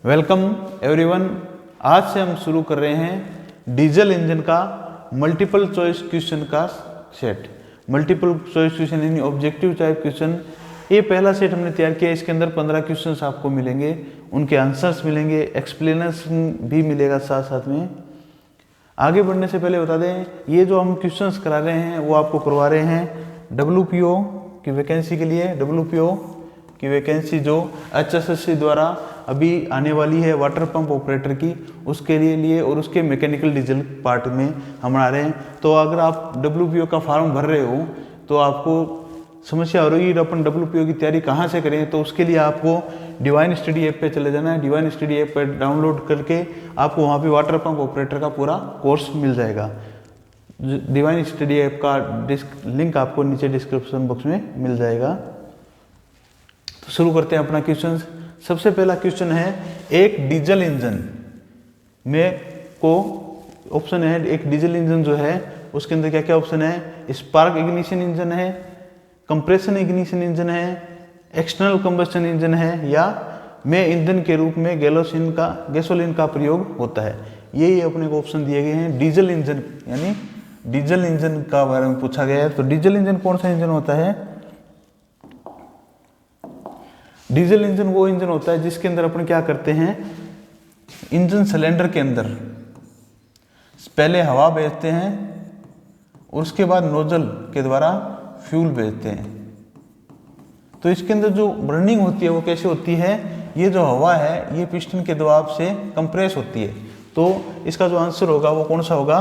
Welcome everyone. आज से हम शुरू कर रहे हैं डीजल इंजन का मल्टीपल चॉइस क्वेश्चन का सेट। मल्टीपल चॉइस क्वेश्चन यानी ऑब्जेक्टिव टाइप क्वेश्चन। ये पहला सेट हमने तैयार किया। इसके अंदर 15 क्वेश्चंस आपको मिलेंगे, उनके आंसर्स मिलेंगे, एक्सप्लेनेशन भी मिलेगा साथ साथ में। आगे बढ़ने से पहले बता दें, ये जो हम क्वेश्चंस करा रहे हैं वो आपको करवा रहे हैं WPO की वैकेंसी के लिए। WPO की वैकेंसी जो HSSC द्वारा अभी आने वाली है वाटर पंप ऑपरेटर की, उसके लिए और उसके मैकेनिकल डीजल पार्ट में हम आ रहे हैं। तो अगर आप WPO का फॉर्म भर रहे हो तो आपको समस्या हो रही है अपन WPO की तैयारी कहाँ से करें, तो उसके लिए आपको डिवाइन स्टडी ऐप पे चले जाना है। डिवाइन स्टडी ऐप पर डाउनलोड करके आपको वहाँ पे वाटर पंप ऑपरेटर का पूरा कोर्स मिल जाएगा। डिवाइन स्टडी ऐप का लिंक आपको नीचे डिस्क्रिप्शन बॉक्स में मिल जाएगा। तो शुरू करते हैं अपना क्वेश्चन। सबसे पहला क्वेश्चन है, एक डीजल इंजन में को ऑप्शन है, एक डीजल इंजन जो है उसके अंदर क्या क्या ऑप्शन है। स्पार्क इग्निशन इंजन है, कंप्रेशन इग्निशन इंजन है, एक्सटर्नल कंबस्टन इंजन है, या में ईंधन के रूप में गैसोलीन का प्रयोग होता है। ये अपने को ऑप्शन दिए गए हैं। डीजल इंजन यानी डीजल इंजन का बारे में पूछा गया है। तो डीजल इंजन कौन सा इंजन होता है? डीजल इंजन वो इंजन होता है जिसके अंदर अपन क्या करते हैं, इंजन सिलेंडर के अंदर पहले हवा भेजते हैं और उसके बाद नोजल के द्वारा फ्यूल भेजते हैं। तो इसके अंदर जो बर्निंग होती है वो कैसे होती है, ये जो हवा है ये पिस्टन के दबाव से कंप्रेस होती है। तो इसका जो आंसर होगा वो कौन सा होगा?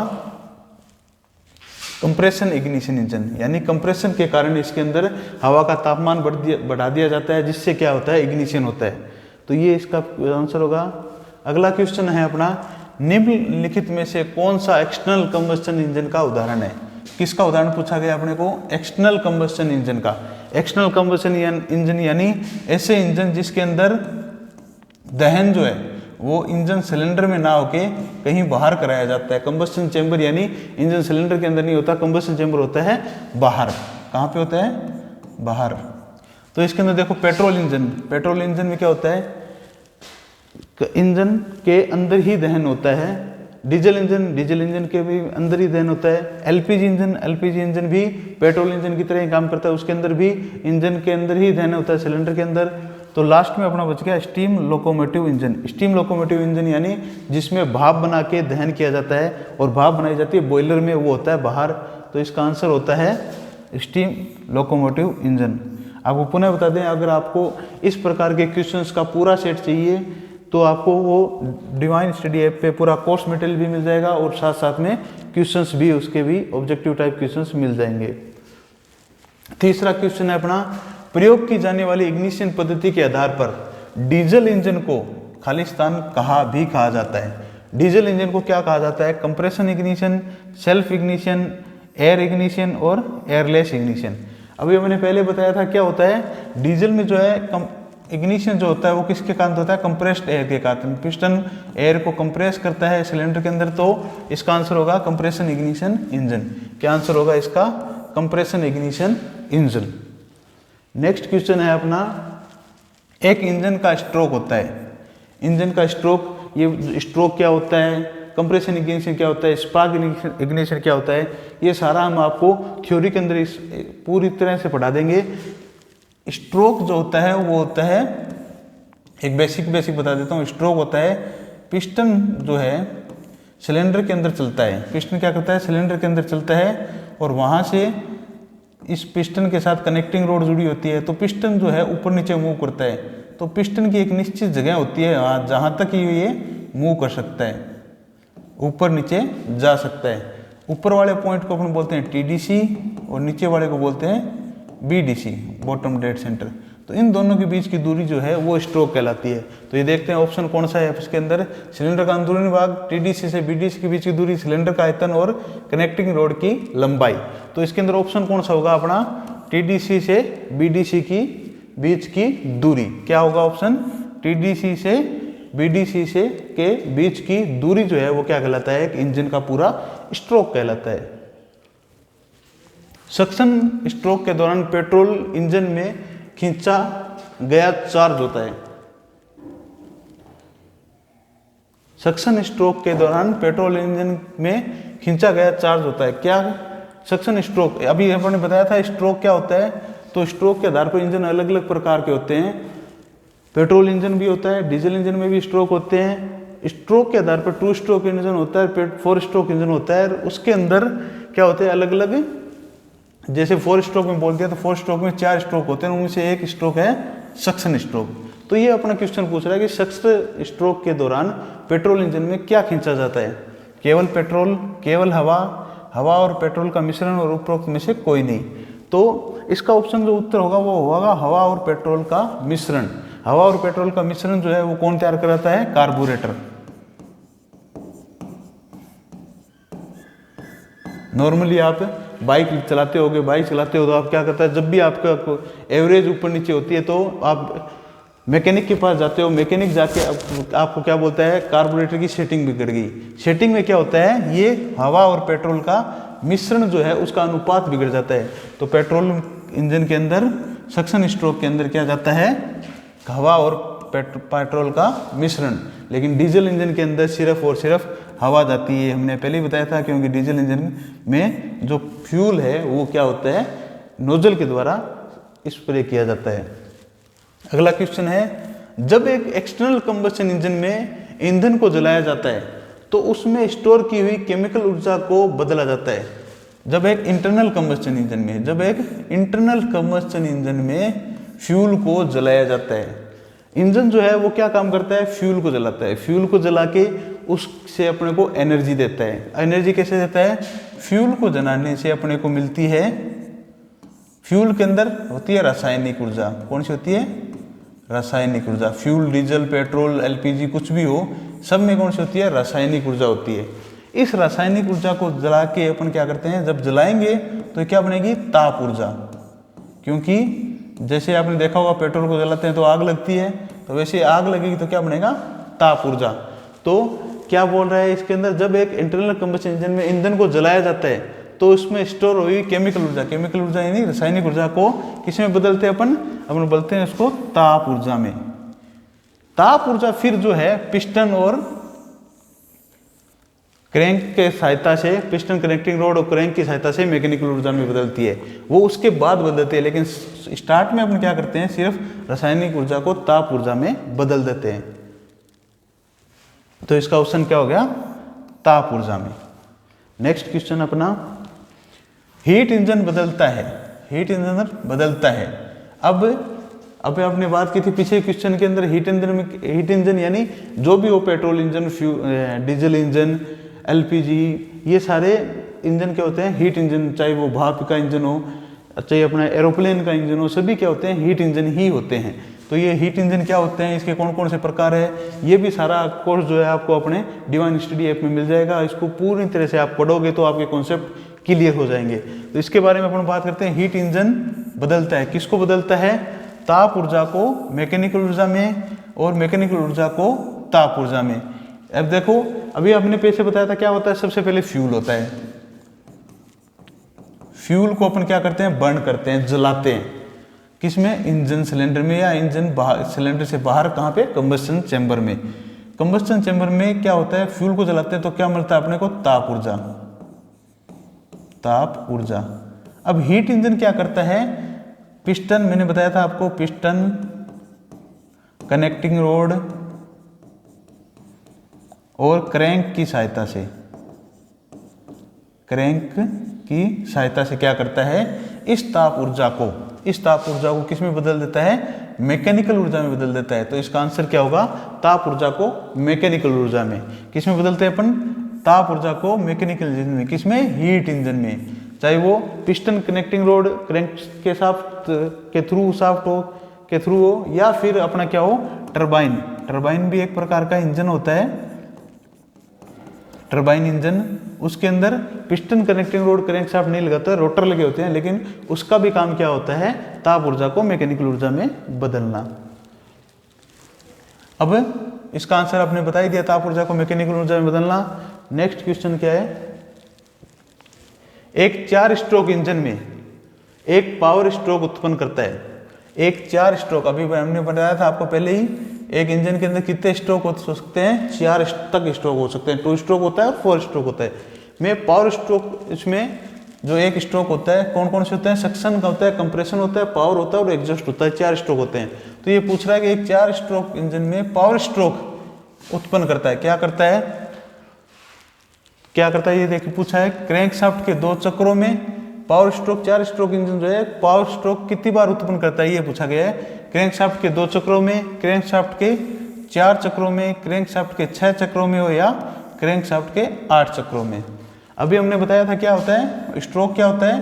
कंप्रेशन इग्निशन इंजन, यानी कंप्रेशन के कारण इसके अंदर हवा का तापमान बढ़ा दिया जाता है, जिससे क्या होता है, इग्निशन होता है। तो ये इसका आंसर होगा। अगला क्वेश्चन है अपना, निम्नलिखित में से कौन सा एक्सटर्नल कंबस्टन इंजन का उदाहरण है? किसका उदाहरण पूछा गया अपने को? एक्सटर्नल कंबस्टन इंजन का। एक्सटर्नल कंबस्टन इंजन यानी ऐसे इंजन जिसके अंदर दहन जो है वो इंजन सिलेंडर में ना होके कहीं बाहर कराया जाता है। कंबस्टन चेंबर यानी इंजन सिलेंडर के अंदर नहीं होता, कंबस्टन चेंबर होता है बाहर। कहाँ पे होता है? बाहर। तो इसके अंदर देखो, पेट्रोल इंजन, पेट्रोल इंजन में क्या होता है, इंजन के अंदर ही दहन होता है। डीजल इंजन के भी अंदर ही दहन होता है। एलपीजी इंजन भी पेट्रोल इंजन की तरह ही काम करता है, उसके अंदर भी इंजन के अंदर ही दहन होता है, सिलेंडर के अंदर। तो लास्ट में अपना बच गया steam locomotive engine. Steam locomotive engine यानी जिसमें भाप बना के दहन किया जाता है और भाप बनाई जाती है बॉयलर में, वो होता है बाहर। तो इसका आंसर होता है स्टीम लोकोमोटिव इंजन। आपको पुनः बता दें, अगर आपको इस प्रकार के क्वेश्चंस का पूरा सेट चाहिए तो आपको वो डिवाइन स्टडी ऐप पे पूरा कोर्स मटेरियल भी मिल जाएगा और साथ साथ में क्वेश्चंस भी, उसके भी ऑब्जेक्टिव टाइप क्वेश्चंस मिल जाएंगे। तीसरा क्वेश्चन है अपना, प्रयोग की जाने वाली इग्निशन पद्धति के आधार पर डीजल इंजन को खालिस्तान भी कहा जाता है। डीजल इंजन को क्या कहा जाता है? Compression ignition, self ignition, air ignition और एयरलेस इग्निशन। अभी मैंने पहले बताया था क्या होता है, डीजल में जो है इग्निशन जो होता है वो किसके कारण होता है? कंप्रेस्ड एयर के कारण। पिस्टन एयर को कंप्रेस करता है सिलेंडर के अंदर, तो इसका आंसर होगा कंप्रेशन इग्निशन इंजन। क्या आंसर होगा इसका? Compression ignition engine. Next question है अपना, एक इंजन का स्ट्रोक होता है। इंजन का स्ट्रोक, ये स्ट्रोक क्या होता है, कंप्रेशन इग्निशन क्या होता है, स्पार्क इग्निशन क्या होता है, ये सारा हम आपको थ्योरी के अंदर पूरी तरह से पढ़ा देंगे। स्ट्रोक जो होता है वो होता है, एक बेसिक बता देता हूँ। स्ट्रोक होता है, पिस्टन जो है सिलेंडर के अंदर चलता है। पिस्टन क्या करता है? सिलेंडर के अंदर चलता है और वहाँ से इस पिस्टन के साथ कनेक्टिंग रोड जुड़ी होती है। तो पिस्टन जो है ऊपर नीचे मूव करता है। तो पिस्टन की एक निश्चित जगह होती है जहाँ तक ये मूव कर सकता है, ऊपर नीचे जा सकता है। ऊपर वाले पॉइंट को अपन बोलते हैं TDC और नीचे वाले को बोलते हैं BDC, बॉटम डेड सेंटर। तो इन दोनों के बीच की दूरी जो है वो स्ट्रोक कहलाती है। तो ये देखते हैं ऑप्शन कौन सा है इसके अंदर। सिलेंडर का अंदरूनी भाग, TDC से BDC के बीच की दूरी, सिलेंडर का आयतन और कनेक्टिंग रोड की लंबाई। तो इसके अंदर ऑप्शन कौन सा होगा अपना? TDC से BDC की बीच की दूरी। क्या होगा ऑप्शन? TDC से BDC से के बीच की दूरी जो है वो क्या कहलाता है? एक इंजन का पूरा स्ट्रोक कहलाता है। सक्शन स्ट्रोक के दौरान पेट्रोल इंजन में खींचा गया चार्ज होता है। सक्शन स्ट्रोक के दौरान पेट्रोल इंजन में खींचा गया चार्ज होता है। क्या सक्शन स्ट्रोक, अभी आपने बताया था स्ट्रोक क्या होता है, तो स्ट्रोक के आधार पर इंजन अलग अलग प्रकार के होते हैं। पेट्रोल इंजन भी होता है, डीजल इंजन में भी स्ट्रोक होते हैं। स्ट्रोक के आधार पर 2 स्ट्रोक इंजन होता है, 4 स्ट्रोक इंजन होता है। उसके अंदर क्या होते हैं अलग अलग, जैसे 4 स्ट्रोक में बोल दिया तो 4 स्ट्रोक में 4 स्ट्रोक होते हैं, उनमें से एक स्ट्रोक है सक्शन स्ट्रोक। तो ये अपना क्वेश्चन पूछ रहा है कि सक्शन स्ट्रोक के दौरान पेट्रोल इंजन में क्या खींचा जाता है? केवल पेट्रोल, केवल हवा, हवा और पेट्रोल का मिश्रण और उपरोक्त में से कोई नहीं। तो इसका ऑप्शन जो उत्तर होगा वो होगा हवा और पेट्रोल का मिश्रण। हवा और पेट्रोल का मिश्रण जो है वो कौन तैयार कराता है? कार्बोरेटर। नॉर्मली आप बाइक चलाते होगे, बाइक चलाते हो तो आप क्या करता है, जब भी आपका एवरेज ऊपर नीचे होती है तो आप मैकेनिक के पास जाते हो, मैकेनिक जाके आपको क्या बोलता है, कार्बोरेटर की सेटिंग बिगड़ गई। सेटिंग में क्या होता है, ये हवा और पेट्रोल का मिश्रण जो है उसका अनुपात बिगड़ जाता है। तो पेट्रोल इंजन के अंदर सक्शन स्ट्रोक के अंदर क्या जाता है, हवा और पेट्रोल का मिश्रण। लेकिन डीजल इंजन के अंदर सिर्फ और सिर्फ हवा जाती है। हमने पहले ही बताया था, क्योंकि डीजल इंजन में जो फ्यूल है वो क्या होता है, नोजल के द्वारा स्प्रे किया जाता है। अगला क्वेश्चन है, जब एक एक्सटर्नल कंबस्शन इंजन में ईंधन को जलाया जाता है तो उसमें स्टोर की हुई केमिकल ऊर्जा को बदला जाता है। जब एक इंटरनल कंबस्शन इंजन में, जब एक इंटरनल कंबस्शन इंजन में फ्यूल को जलाया जाता है, इंजन जो है वो क्या काम करता है, फ्यूल को जलाता है। फ्यूल को जला के उससे अपने को एनर्जी देता है। एनर्जी कैसे देता है, फ्यूल को जलाने से अपने को मिलती है, फ्यूल के अंदर होती है रासायनिक ऊर्जा। कौन सी होती है, रासायनिक ऊर्जा। फ्यूल, डीजल, पेट्रोल, एलपीजी कुछ भी हो, सब में कौन सी होती है, रासायनिक ऊर्जा होती है। इस रासायनिक ऊर्जा को जला के अपन क्या करते हैं, जब जलाएंगे तो क्या बनेगी, ताप ऊर्जा। क्योंकि जैसे आपने देखा होगा पेट्रोल को जलाते हैं तो आग लगती है, तो वैसे आग लगेगी तो क्या बनेगा, ताप ऊर्जा। तो क्या बोल रहा है इसके अंदर, जब एक इंटरनल कंबस्शन इंजन में ईंधन को जलाया जाता है तो उसमें स्टोर हुई केमिकल ऊर्जा, केमिकल ऊर्जा यानी रासायनिक ऊर्जा को किस में बदलते हैं अपन बोलते हैं उसको ताप ऊर्जा में। ताप ऊर्जा फिर जो है पिस्टन और क्रैंक के सहायता से, पिस्टन कनेक्टिंग रोड और क्रैंक की सहायता से मैकेनिकल ऊर्जा में बदलती है। वो उसके बाद बदलती है, लेकिन स्टार्ट में अपन क्या करते हैं, सिर्फ रासायनिक ऊर्जा को ताप ऊर्जा में बदल देते हैं। तो इसका ऑप्शन क्या हो गया, ताप ऊर्जा में। नेक्स्ट क्वेश्चन अपना, हीट इंजन बदलता है, हीट इंजन बदलता है। अब आपने बात की थी पिछले क्वेश्चन के अंदर, हीट इंजन में, हीट इंजन यानी जो भी हो, petrol engine, diesel engine, LPG, ये सारे इंजन क्या होते हैं, हीट इंजन। चाहे वो भाप का इंजन हो, चाहे अपना एरोप्लेन का इंजन हो, सभी क्या होते हैं, हीट इंजन ही होते हैं। तो ये हीट इंजन क्या होते हैं, इसके कौन कौन से प्रकार है, ये भी सारा कोर्स जो है आपको अपने डिवाइन स्टडी ऐप में मिल जाएगा। इसको पूरी तरह से आप पढ़ोगे तो आपके कॉन्सेप्ट क्लियर हो जाएंगे। तो इसके बारे में अपन बात करते हैं, हीट इंजन बदलता है, किसको बदलता है, ताप ऊर्जा को मैकेनिकल ऊर्जा में और मैकेनिकल ऊर्जा को ताप ऊर्जा में। अब देखो, अभी आपने पहले बताया था क्या होता है, सबसे पहले फ्यूल होता है। फ्यूल को अपन क्या करते हैं, बर्न करते हैं, जलाते हैं, किसमें, इंजन सिलेंडर में, या इंजन सिलेंडर से बाहर कहाँ पे, कंबस्शन चैम्बर में। कंबस्शन चैम्बर में क्या होता है, फ्यूल को जलाते हैं तो क्या मिलता है अपने को, ताप ऊर्जा, ताप ऊर्जा। अब हीट इंजन क्या करता है, पिस्टन, मैंने बताया था आपको, पिस्टन, कनेक्टिंग रोड और क्रैंक की सहायता से, क्रैंक की सहायता से क्या करता है, इस ताप ऊर्जा को किस में बदल देता है, मैकेनिकल ऊर्जा में बदल देता है। तो इसका आंसर क्या होगा, ताप ऊर्जा को मैकेनिकल ऊर्जा में। किस में बदलते हैं अपन, ताप ऊर्जा को मैकेनिकल इंजन में, किसमें, हीट इंजन में। चाहे वो पिस्टन कनेक्टिंग रोड क्रैंक के शाफ्ट के थ्रू, शाफ्ट हो के थ्रू हो, या फिर अपना क्या हो, टरबाइन। टरबाइन भी एक प्रकार का इंजन होता है, टरबाइन इंजन। उसके अंदर piston connecting road crank shaft नहीं लगाता है, रोटर लगे होते हैं, लेकिन उसका भी काम क्या होता है, ताप ऊर्जा को मैकेनिकल ऊर्जा में बदलना। अब इसका आंसर आपने बता ही दिया, ताप ऊर्जा को मैकेनिकल ऊर्जा में बदलना। नेक्स्ट क्वेश्चन क्या है, एक 4 स्ट्रोक इंजन में एक पावर स्ट्रोक उत्पन्न करता है। एक 4 स्ट्रोक, अभी हमने बताया था आपको पहले ही एक इंजन के अंदर कितने स्ट्रोक हो सकते हैं, 4 तक स्ट्रोक हो सकते हैं। 2 स्ट्रोक होता है और 4 स्ट्रोक होता है। में पावर स्ट्रोक, इसमें जो एक स्ट्रोक होता है कौन कौन से होते हैं, सक्शन का होता है, कंप्रेशन होता है, पावर होता है और एग्जॉस्ट होता है। 4 स्ट्रोक होते हैं। तो ये पूछ रहा है कि एक 4 स्ट्रोक इंजन में पावर स्ट्रोक उत्पन्न करता है, क्या करता है, क्या करता है, ये देखिए पूछा है। क्रैंकशाफ्ट के 2 चक्रों में पावर स्ट्रोक, 4 स्ट्रोक इंजन जो है पावर स्ट्रोक कितनी बार उत्पन्न करता है, ये पूछा गया है। क्रैंकशाफ्ट के 2 चक्रों में, क्रैंकशाफ्ट के 4 चक्रों में, क्रैंकशाफ्ट के 6 चक्रों में हो या क्रैंकशाफ्ट के 8 चक्रों में। अभी हमने बताया था क्या होता है, स्ट्रोक क्या होता है,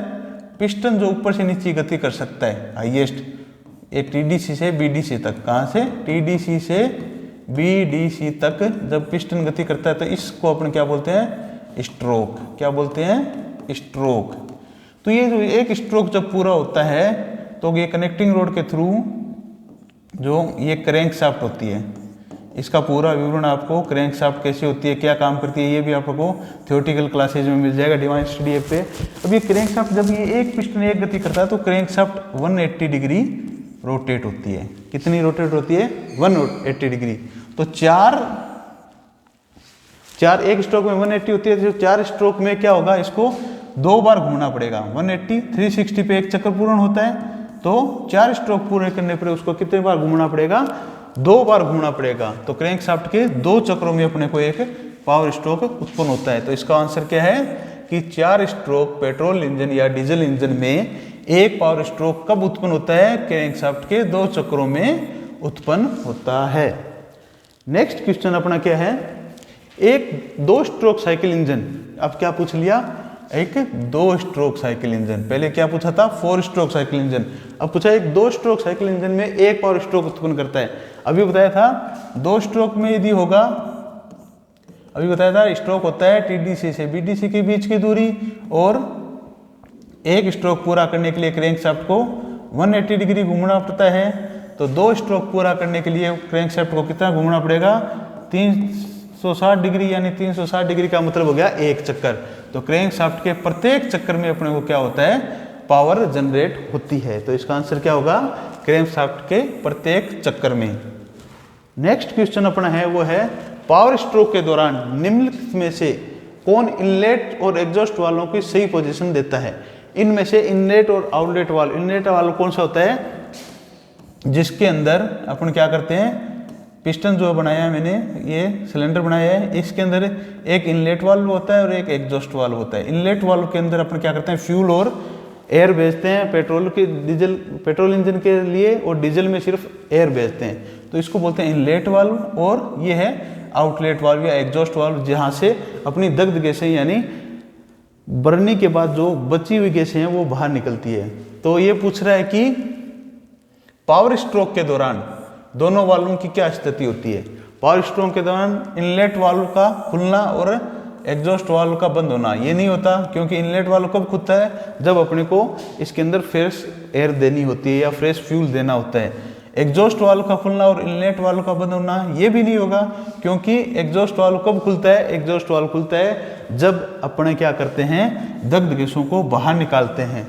पिस्टन जो ऊपर से नीचे गति कर सकता है हाईएस्ट, एक टीडीसी से बीडीसी तक। कहाँ से, टीडीसी से बीडीसी तक जब पिस्टन गति करता है तो इसको अपन क्या बोलते हैं, स्ट्रोक। क्या बोलते हैं, स्ट्रोक। तो ये जो एक स्ट्रोक जब पूरा होता है तो ये कनेक्टिंग रोड के थ्रू जो ये क्रैंकशाफ्ट होती है, इसका पूरा विवरण आपको क्रैंकशाफ्ट कैसे होती है, क्या काम करती है, ये भी आपको थियोरेटिकल क्लासेज में मिल जाएगा डिवाइन स्टडी ऐप पे। अब ये क्रैंकशाफ्ट जब ये एक पिस्टन एक गति करता है तो क्रैंकशाफ्ट 180 डिग्री रोटेट होती है। कितनी रोटेट होती है, 180 डिग्री। तो चार एक स्ट्रोक में 180 होती है, तो 4 स्ट्रोक में क्या होगा, इसको 2 बार घूमना पड़ेगा। 180 360 पे एक चक्कर पूर्ण होता है, तो 4 स्ट्रोक पूरे करने पर उसको कितने बार घूमना पड़ेगा, 2 बार घूमना पड़ेगा। तो क्रैंकशाफ्ट के 2 चक्रों में अपने को एक पावर स्ट्रोक उत्पन्न होता है। तो इसका आंसर क्या है कि 4 स्ट्रोक पेट्रोल इंजन या डीजल इंजन में एक पावर स्ट्रोक कब उत्पन्न होता है, क्रैंकशाफ्ट के 2 चक्रों में उत्पन्न होता है। नेक्स्ट क्वेश्चन अपना क्या है, एक 2 स्ट्रोक साइकिल इंजन। अब क्या पूछ लिया, एक 2 स्ट्रोक साइकिल इंजन। पहले क्या पूछा था, 4 स्ट्रोक साइकिल इंजन। अब पूछा एक 2 स्ट्रोक साइकिल इंजन में एक पावर स्ट्रोक उत्पन्न करता है। अभी बताया था 2 स्ट्रोक में यदि होगा, अभी बताया था स्ट्रोक होता है टीडीसी से बीडीसी के बीच की दूरी, और एक स्ट्रोक पूरा करने के लिए क्रैंकशाफ्ट को 180 डिग्री घूमना पड़ता है। तो 2 स्ट्रोक पूरा करने के लिए क्रैंकशाफ्ट को कितना घूमना पड़ेगा, 360 डिग्री, यानी 360 डिग्री का मतलब हो गया एक चक्कर। तो क्रैंकशाफ्ट के प्रत्येक चक्कर में अपने को क्या होता है, पावर जनरेट होती है। तो इसका आंसर क्या होगा, क्रैंकशाफ्ट के प्रत्येक चक्कर में। नेक्स्ट क्वेश्चन अपना है वो है, पावर स्ट्रोक के दौरान निम्नलिखित में से कौन इनलेट और एग्जॉस्ट वाल्वों की सही पोजीशन देता है। इनमें से इनलेट और आउटलेट वाल्व, इनलेट वाल्व कौन सा होता है, जिसके अंदर अपन क्या करते हैं, पिस्टन जो बनाया है मैंने, ये सिलेंडर बनाया है, इसके अंदर एक इनलेट वाल्व होता है और एक एग्जॉस्ट वाल्व होता है। इनलेट वाल्व के अंदर अपन क्या करते हैं, फ्यूल और एयर भेजते हैं, पेट्रोल इंजन के लिए, और डीजल में सिर्फ एयर भेजते हैं। तो इसको बोलते हैं इनलेट वाल्व। और ये है आउटलेट वाल्व या एग्जॉस्ट वाल्व, जहाँ से अपनी दग्ध गैसें यानी बर्निंग के बाद जो बची हुई गैसें हैं वो बाहर निकलती है। तो ये पूछ रहा है कि पावर स्ट्रोक के दौरान दोनों वाल्वों की क्या स्थिति होती है। पावर स्ट्रोक के दौरान इनलेट वाल्व का खुलना और एग्जॉस्ट वाल्व का बंद होना ये नहीं होता, क्योंकि इनलेट वाल्व कब खुलता है, जब अपने को इसके अंदर फ्रेश एयर देनी होती है या फ्रेश फ्यूल देना होता है। एग्जॉस्ट वाल्व का खुलना और इनलेट वाल्व का बंद होना ये भी नहीं होगा, क्योंकि एग्जॉस्ट वाल्व कब खुलता है, एग्जॉस्ट वाल्व खुलता है जब अपने क्या करते हैं, दग्ध गैसों को बाहर निकालते हैं।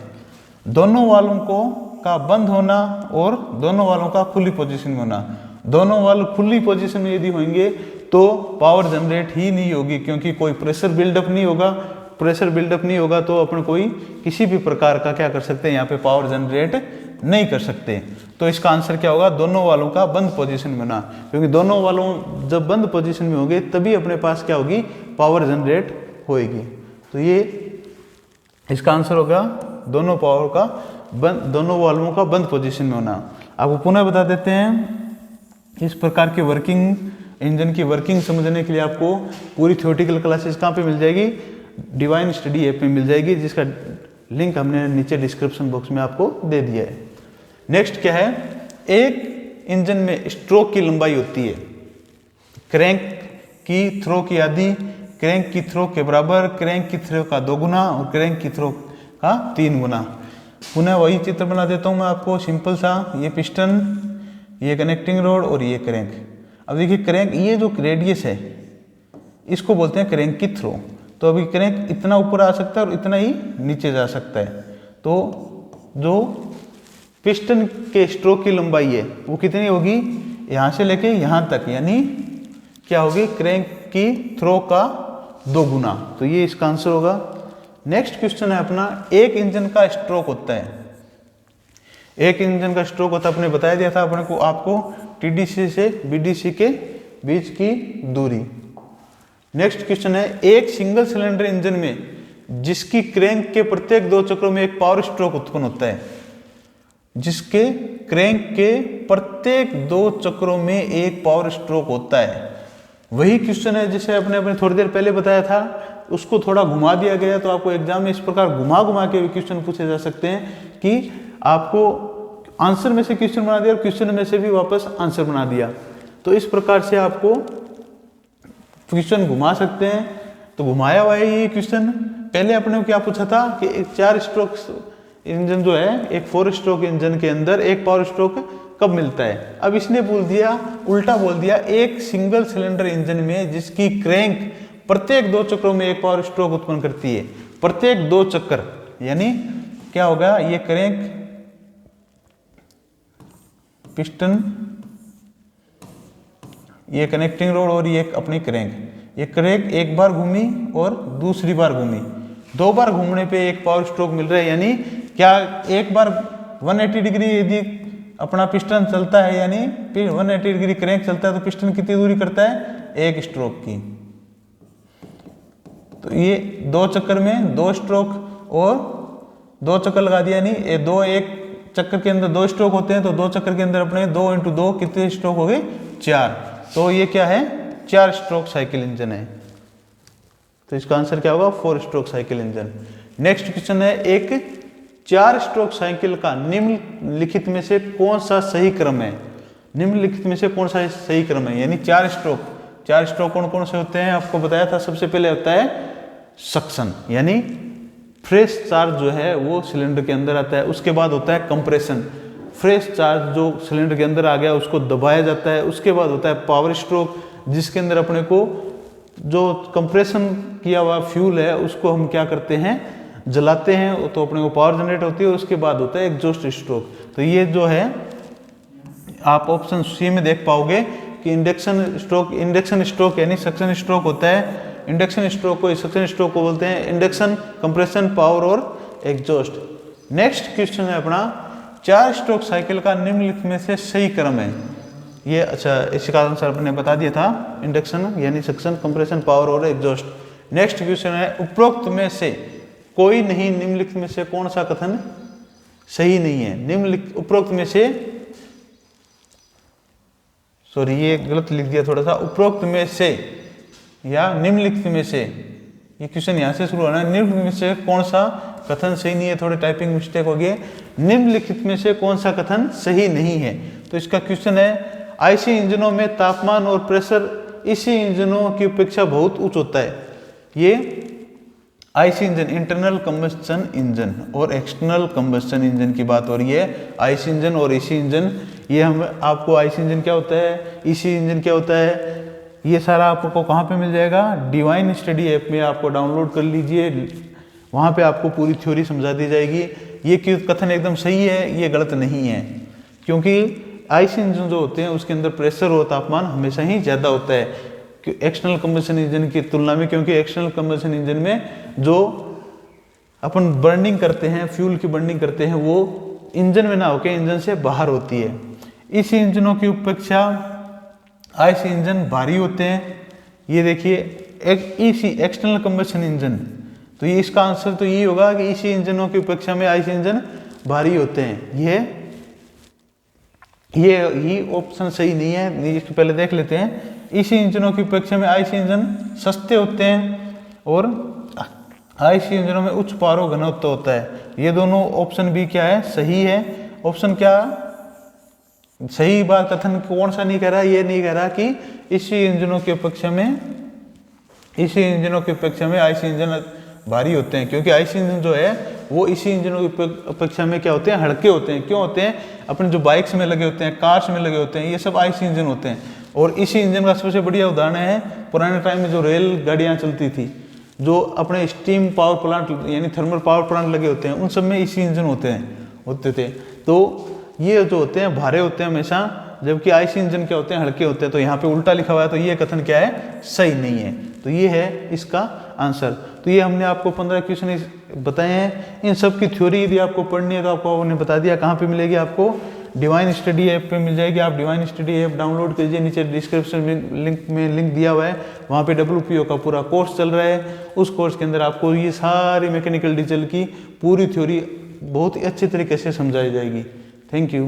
दोनों वाल्वों को का बंद होना और दोनों वाल्वों का खुली पोजीशन में होना, दोनों वाल्व खुली पोजीशन में यदि होंगे तो पावर जनरेट ही नहीं होगी, क्योंकि कोई प्रेशर बिल्डअप नहीं होगा। प्रेशर बिल्डअप नहीं होगा तो अपन कोई किसी भी प्रकार का क्या कर सकते हैं, यहाँ पे पावर जनरेट नहीं कर सकते। तो इसका आंसर क्या होगा, दोनों वालों का बंद पोजीशन में होना, क्योंकि दोनों वालों जब बंद पोजीशन में होंगे तभी अपने पास क्या होगी, पावर जनरेट होएगी। तो ये इसका आंसर होगा दोनों पावर का बंद, दोनों वाल्वों का बंद पोजीशन में होना। आपको पुनः बता देते हैं, इस प्रकार की वर्किंग, इंजन की वर्किंग समझने के लिए आपको पूरी थ्योरेटिकल क्लासेस कहाँ पे मिल जाएगी, डिवाइन स्टडी ऐप में मिल जाएगी, जिसका लिंक हमने नीचे डिस्क्रिप्शन बॉक्स में आपको दे दिया है। नेक्स्ट क्या है, एक इंजन में स्ट्रोक की लंबाई होती है क्रैंक की थ्रो की आधी, क्रैंक की थ्रो के बराबर, क्रैंक की थ्रो का 2 गुना और क्रैंक की थ्रो का 3 गुना। पुनः वही चित्र बना देता हूँ मैं आपको, सिंपल सा, ये पिस्टन, ये कनेक्टिंग रोड और ये क्रैंक। अब देखिए क्रैंक, ये जो रेडियस है इसको बोलते हैं क्रैंक की थ्रो। तो अभी क्रैंक इतना ऊपर आ सकता है और इतना ही नीचे जा सकता है। तो जो पिस्टन के स्ट्रोक की लंबाई है वो कितनी होगी, यहाँ से लेके यहाँ तक, यानी क्या होगी, क्रैंक की थ्रो का 2 गुना। तो ये इसका आंसर होगा। नेक्स्ट क्वेश्चन है अपना, एक इंजन का स्ट्रोक होता है, एक इंजन का स्ट्रोक होता है, आपने बताया दिया था अपने को, आपको टीडीसी से बीडीसी के बीच की दूरी। नेक्स्ट क्वेश्चन है, एक सिंगल सिलेंडर इंजन में जिसकी क्रैंक के प्रत्येक 2 चक्रों में एक पावर स्ट्रोक उत्पन्न होता है, जिसके क्रैंक के प्रत्येक 2 चक्रों में एक पावर स्ट्रोक होता है। वही क्वेश्चन है जिसे अपने थोड़ी देर पहले बताया था, उसको थोड़ा घुमा दिया गया। तो आपको एग्जाम में इस प्रकार घुमा घुमा के भी क्वेश्चन पूछे जा सकते हैं कि आपको आंसर में से क्वेश्चन बना दिया और क्वेश्चन में से भी वापस आंसर बना दिया। तो इस प्रकार से आपको क्वेश्चन घुमा सकते हैं। तो घुमाया हुआ है ये क्वेश्चन। पहले अपने को क्या पूछा था कि एक 4 स्ट्रोक इंजन जो है, एक 4 स्ट्रोक इंजन के अंदर एक पावर स्ट्रोक कब मिलता है। अब इसने बोल दिया, उल्टा बोल दिया, एक सिंगल सिलेंडर इंजन में जिसकी क्रैंक प्रत्येक 2 चक्रों में एक पावर स्ट्रोक उत्पन्न करती है। प्रत्येक 2 चक्कर यानी क्या होगा, ये क्रैंक, पिस्टन, ये कनेक्टिंग रोड और ये अपनी क्रैंक, ये क्रैंक एक बार घूमी और दूसरी बार घूमी, 2 बार घूमने पे एक पावर स्ट्रोक मिल रहा है। यानी क्या, एक बार 180 डिग्री यदि अपना पिस्टन चलता है, यानी 180 डिग्री क्रैंक चलता है, तो पिस्टन कितनी दूरी करता है, 1 स्ट्रोक की। तो ये 2 चक्कर में 2 स्ट्रोक और 2 चक्कर लगा दिया, यानी ये 2, एक चक्कर के अंदर 2 स्ट्रोक होते हैं, तो 2 चक्कर के अंदर अपने 2 × 2 कितने स्ट्रोक हो गए, 4। तो ये क्या है, 4 स्ट्रोक साइकिल इंजन है। तो इसका आंसर क्या होगा, 4 stroke cycle engine. Next question है, एक 4 स्ट्रोक साइकिल का निम्नलिखित में से कौन सा सही क्रम है। निम्नलिखित में से कौन सा सही क्रम है, यानी 4 स्ट्रोक कौन कौन से होते हैं, आपको बताया था। सबसे पहले होता है सक्शन, यानी फ्रेश चार्ज जो है वो सिलेंडर के अंदर आता है। उसके बाद होता है कंप्रेशन, फ्रेश चार्ज जो सिलेंडर के अंदर आ गया उसको दबाया जाता है। उसके बाद होता है पावर स्ट्रोक, जिसके अंदर अपने को जो कंप्रेशन किया हुआ फ्यूल है उसको हम क्या करते हैं, जलाते हैं, तो अपने को पावर जनरेट होती है। उसके बाद होता है एग्जॉस्ट स्ट्रोक। तो ये जो है आप ऑप्शन सी में देख पाओगे कि इंडक्शन स्ट्रोक यानी सक्शन स्ट्रोक होता है। इंडक्शन स्ट्रोक को, सक्शन स्ट्रोक को बोलते हैं इंडक्शन, कंप्रेशन, पावर और एग्जॉस्ट। नेक्स्ट क्वेश्चन है अपना, 4 स्ट्रोक साइकिल का निम्नलिखित में से सही क्रम है। ये अच्छा, इसका आंसर आपने बता दिया था, इंडक्शन यानी सक्शन, कंप्रेशन, पावर और एग्जॉस्ट। नेक्स्ट क्वेश्चन है, उपरोक्त में से कोई नहीं, निम्नलिखित में से कौन सा कथन सही नहीं है। निम्नलिखित उपरोक्त में से, सॉरी ये गलत लिख दिया थोड़ा सा, उपरोक्त में से या निम्नलिखित में से, ये क्वेश्चन यहां से शुरू होना है। निम्नलिखित में से कौन सा कथन सही नहीं है, थोड़े टाइपिंग मिस्टेक हो गई। निम्नलिखित में से कौन सा कथन सही नहीं है। तो इसका क्वेश्चन है, आईसी इंजनों में तापमान और प्रेशर इसी इंजनों की अपेक्षा बहुत उच्च होता है। ये IC engine, internal combustion engine और एक्सटर्नल कंबस्शन इंजन की बात हो रही है। आईसी इंजन और ईसी इंजन, ये हम आपको आईसी इंजन क्या होता है, ईसी इंजन क्या होता है, ये सारा आपको कहाँ पे मिल जाएगा, डिवाइन स्टडी ऐप में आपको डाउनलोड कर लीजिए। वहाँ पे आपको पूरी थ्योरी समझा दी जाएगी। ये कथन एकदम सही है, ये गलत नहीं है, क्योंकि आईसी इंजन जो होते हैं उसके अंदर प्रेशर और तापमान हमेशा ही ज़्यादा होता है एक्सटर्नल कंबशन इंजन की तुलना में, क्योंकि एक्सटर्नल कंबशन इंजन में जो अपन बर्निंग करते हैं, फ्यूल की बर्निंग करते हैं, वो इंजन में ना होकर इंजन से बाहर होती है। इसी इंजनों की अपेक्षा आईसी इंजन भारी होते हैं। ये देखिए, एक ईसी एक्सटर्नल कंबशन इंजन, तो ये इसका आंसर तो यही होगा कि इसी इंजनों की अपेक्षा में आईसी इंजन भारी होते हैं। ये ऑप्शन सही नहीं है, इसको पहले देख लेते हैं। इसी इंजनों की अपेक्षा में आईसी इंजन सस्ते होते हैं और आईसी इंजनों में उच्च पावर घनत्व होता है। ये दोनों ऑप्शन भी क्या है, सही है। ऑप्शन क्या सही बात, कथन कौन सा नहीं कह रहा, ये नहीं कह रहा कि इसी इंजनों की अपेक्षा में आईसी इंजन भारी होते हैं, क्योंकि आईसी इंजन जो है वो इसी इंजनों की अपेक्षा में क्या होते हैं, हल्के होते हैं। क्यों होते हैं, अपने जो बाइक्स में लगे होते हैं, कार्स में लगे होते हैं, ये सब आईसी इंजन होते हैं। और इसी इंजन का सबसे बढ़िया उदाहरण है, पुराने टाइम में जो रेल गाड़ियाँ चलती थी, जो अपने स्टीम पावर प्लांट यानी थर्मल पावर प्लांट लगे होते हैं, उन सब में इसी इंजन होते थे। तो ये जो होते हैं भारे होते हैं हमेशा, जबकि आईसी इंजन क्या होते हैं, हल्के होते हैं। तो यहाँ पे उल्टा लिखा हुआ है, तो ये कथन क्या है, सही नहीं है। तो ये है इसका आंसर। तो ये हमने आपको 15 क्वेश्चन बताए हैं। इन सब की थ्योरी यदि आपको पढ़नी है तो आपको हमने बता दिया। कहाँ पे मिलेगी आपको, डिवाइन स्टडी ऐप पे मिल जाएगी। आप डिवाइन स्टडी ऐप डाउनलोड कीजिए, नीचे डिस्क्रिप्शन में लिंक दिया हुआ है, वहाँ पे WPO का पूरा कोर्स चल रहा है। उस कोर्स के अंदर आपको ये सारी मैकेनिकल डीजल की पूरी थ्योरी बहुत ही अच्छे तरीके से समझाई जाएगी। Thank you.